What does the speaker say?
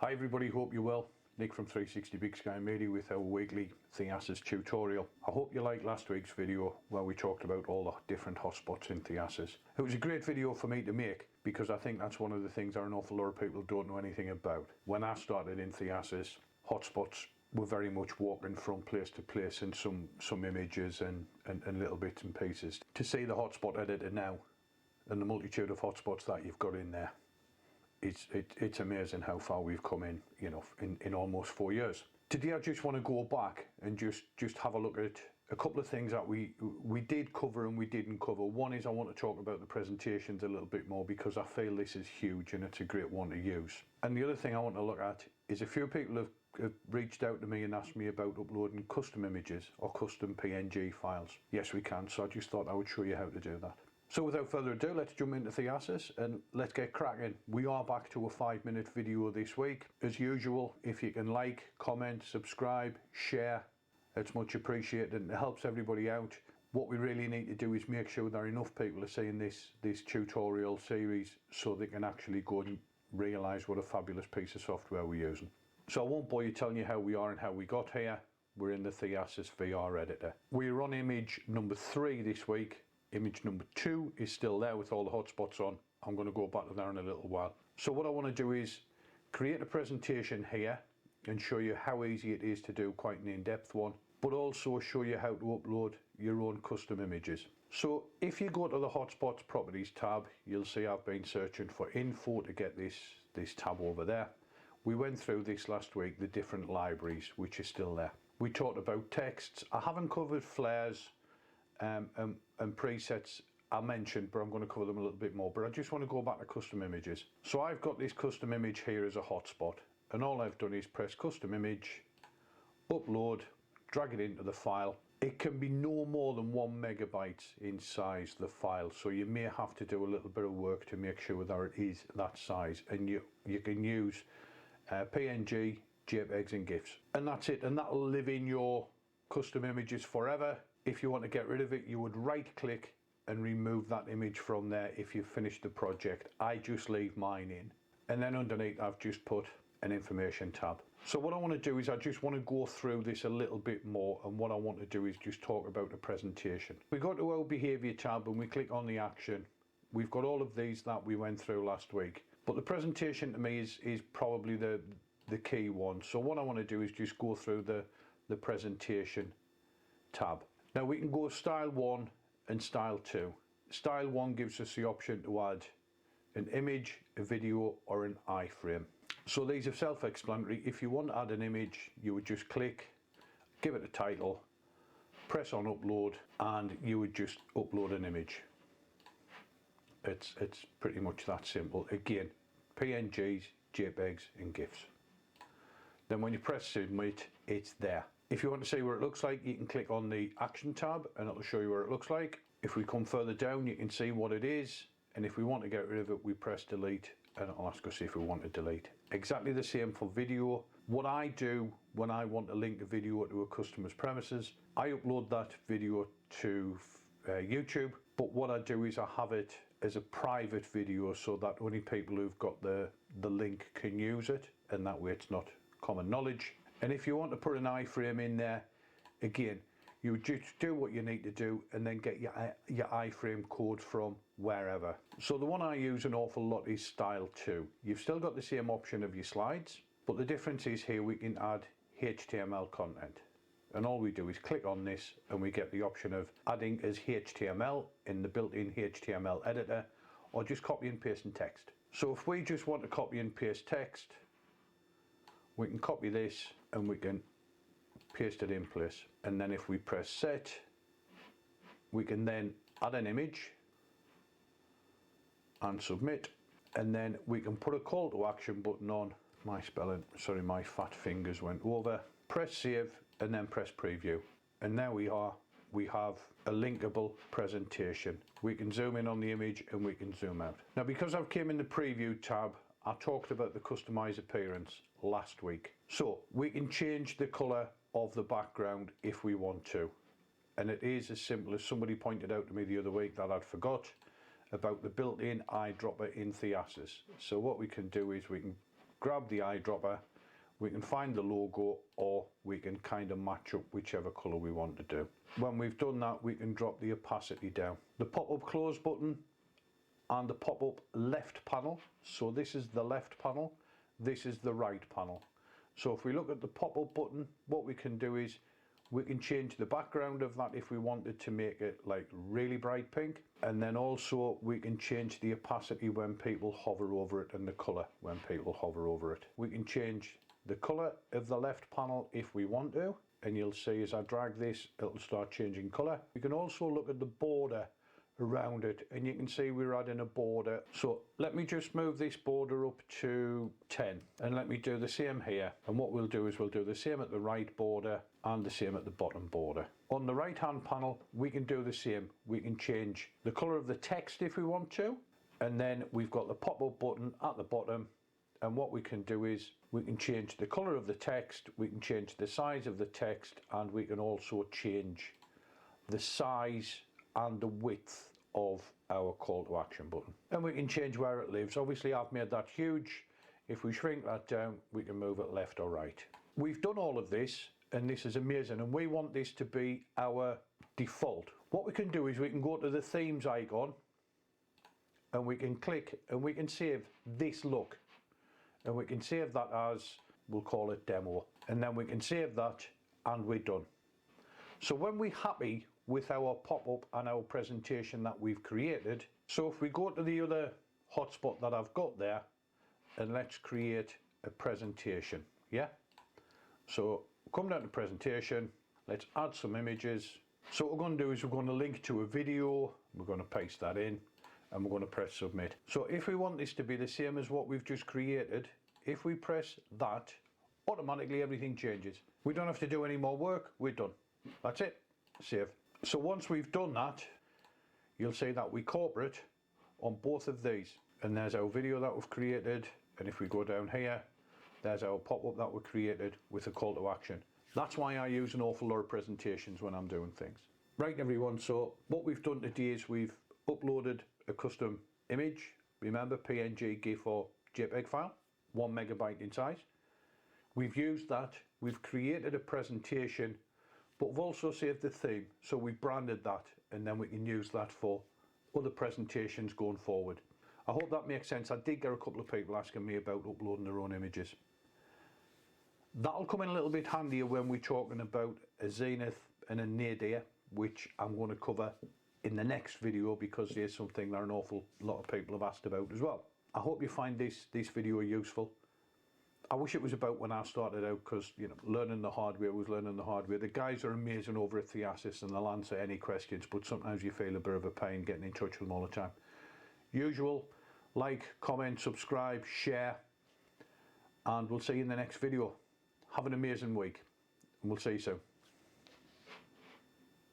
Hi everybody, hope you're well. Nick from 360 Big Sky Media with our weekly Theasys tutorial. I hope you liked last week's video where we talked about all the different hotspots in Theasys. It was a great video for me to make because I think that's one of the things that an awful lot of people don't know anything about. When I started in Theasys, hotspots were very much walking from place to place and some images and little bits and pieces. To see the hotspot editor now and the multitude of hotspots that you've got in there, it's amazing how far we've come in almost 4 years. Today I just want to go back and just have a look at a couple of things that we did cover and we didn't cover. One is I want to talk about the presentations a little bit more because I feel this is huge and it's a great one to use. And the other thing I want to look at is a few people have reached out to me and asked me about uploading custom images or custom PNG files. Yes, we can, so I just thought I would show you how to do that. So without further ado, let's jump into Theasys and let's get cracking. We are back to a 5-minute video this week. As usual, if you can like, comment, subscribe, share, it's much appreciated and it helps everybody out. What we really need to do is make sure that enough people are seeing this tutorial series so they can actually go and realise what a fabulous piece of software we're using. So I won't bore you telling you how we are and how we got here. We're in the Theasys VR editor. We're on image number 3 this week. Image number 2 is still there with all the hotspots on. I'm going to go back to that in a little while. So what I want to do is create a presentation here and show you how easy it is to do, quite an in-depth one, but also show you how to upload your own custom images. So if you go to the Hotspots Properties tab, you'll see I've been searching for info to get this tab over there. We went through this last week, the different libraries which are still there. We talked about texts. I haven't covered flares and presets I mentioned, but I'm going to cover them a little bit more. But I just want to go back to custom images. So I've got this custom image here as a hotspot, and all I've done is press custom image, upload, drag it into the file. It can be no more than 1 megabyte in size, the file, so you may have to do a little bit of work to make sure that it is that size, and you can use PNG, JPEGs and GIFs, and that's it, and that'll live in your custom images forever. If you want to get rid of it, you would right click and remove that image from there if you've finished the project. I just leave mine in, and then underneath I've just put an information tab. So what I want to do is I just want to go through this a little bit more, and what I want to do is just talk about the presentation. We go to our behavior tab and we click on the action. We've got all of these that we went through last week, but the presentation to me is probably the key one. So what I want to do is just go through the presentation tab. Now we can go style 1 and style 2. Style 1 gives us the option to add an image, a video or an iframe. So these are self-explanatory. If you want to add an image, you would just click, give it a title, press on upload, and you would just upload an image. It's pretty much that simple. Again, PNGs, JPEGs and GIFs. Then when you press submit, it's there. If you want to see what it looks like, you can click on the action tab and it'll show you what it looks like. If we come further down, you can see what it is, and if we want to get rid of it, we press delete and it'll ask us if we want to delete. Exactly the same for video. What I do when I want to link a video to a customer's premises, I upload that video to YouTube, but what I do is I have it as a private video so that only people who've got the link can use it, and that way it's not common knowledge. And if you want to put an iframe in there, again, you just do what you need to do and then get your iframe code from wherever. So the one I use an awful lot is style 2. You've still got the same option of your slides, but the difference is here we can add HTML content. And all we do is click on this and we get the option of adding as HTML in the built-in HTML editor, or just copy and paste in text. So if we just want to copy and paste text, we can copy this and we can paste it in place, and then if we press set, we can then add an image and submit, and then we can put a call to action button on. My fat fingers went over. Press save and then press preview, and there we have a linkable presentation. We can zoom in on the image and we can zoom out. Now because I've came in the preview tab, I talked about the customized appearance last week. So we can change the color of the background if we want to. And it is as simple as somebody pointed out to me the other week that I'd forgot about the built-in eyedropper in Theasys. So what we can do is we can grab the eyedropper, we can find the logo, or we can kind of match up whichever colour we want to do. When we've done that, we can drop the opacity down. The pop-up close button and the pop-up left panel. So this is the left panel, this is the right panel. So if we look at the pop-up button, what we can do is we can change the background of that if we wanted to make it like really bright pink, and then also we can change the opacity when people hover over it and the colour when people hover over it. We can change the colour of the left panel if we want to, and you'll see as I drag this it'll start changing colour. We can also look at the border around it, and you can see we're adding a border. So let me just move this border up to 10, and let me do the same here. And what we'll do is we'll do the same at the right border and the same at the bottom border. On the right hand panel we can do the same. We can change the colour of the text if we want to, and then we've got the pop-up button at the bottom, and what we can do is we can change the colour of the text, we can change the size of the text, and we can also change the size and the width of our call to action button. And we can change where it lives. Obviously I've made that huge. If we shrink that down, we can move it left or right. We've done all of this, and this is amazing, and we want this to be our default. What we can do is we can go to the themes icon, and we can click and we can save this look, and we can save that as, we'll call it demo, and then we can save that and we're done. So when we're happy with our pop-up and our presentation that we've created, so if we go to the other hotspot that I've got there, and let's create a presentation, yeah? So come down to presentation, let's add some images. So what we're going to do is we're going to link to a video, we're going to paste that in, and we're going to press submit. So if we want this to be the same as what we've just created, if we press that, automatically everything changes. We don't have to do any more work, we're done. That's it, save. So once we've done that, you'll see that we corporate on both of these, and there's our video that we've created, and if we go down here, there's our pop-up that we created with a call to action. That's why I use an awful lot of presentations when I'm doing things. Right everyone, so what we've done today is we've uploaded a custom image, remember PNG, GIF or JPEG file, 1 megabyte in size. We've used that, we've created a presentation, but we've also saved the theme, so we've branded that, and then we can use that for other presentations going forward. I hope that makes sense. I did get a couple of people asking me about uploading their own images. That'll come in a little bit handier when we're talking about a zenith and a nadir, which I'm going to cover in the next video, because there's something that an awful lot of people have asked about as well. I hope you find this video useful. I wish it was about when I started out, because, you know, learning the hardware was learning the hardware. The guys are amazing over at Theasys and they'll answer any questions, but sometimes you feel a bit of a pain getting in touch with them all the time. Usual, like, comment, subscribe, share, and we'll see you in the next video. Have an amazing week, and we'll see you soon.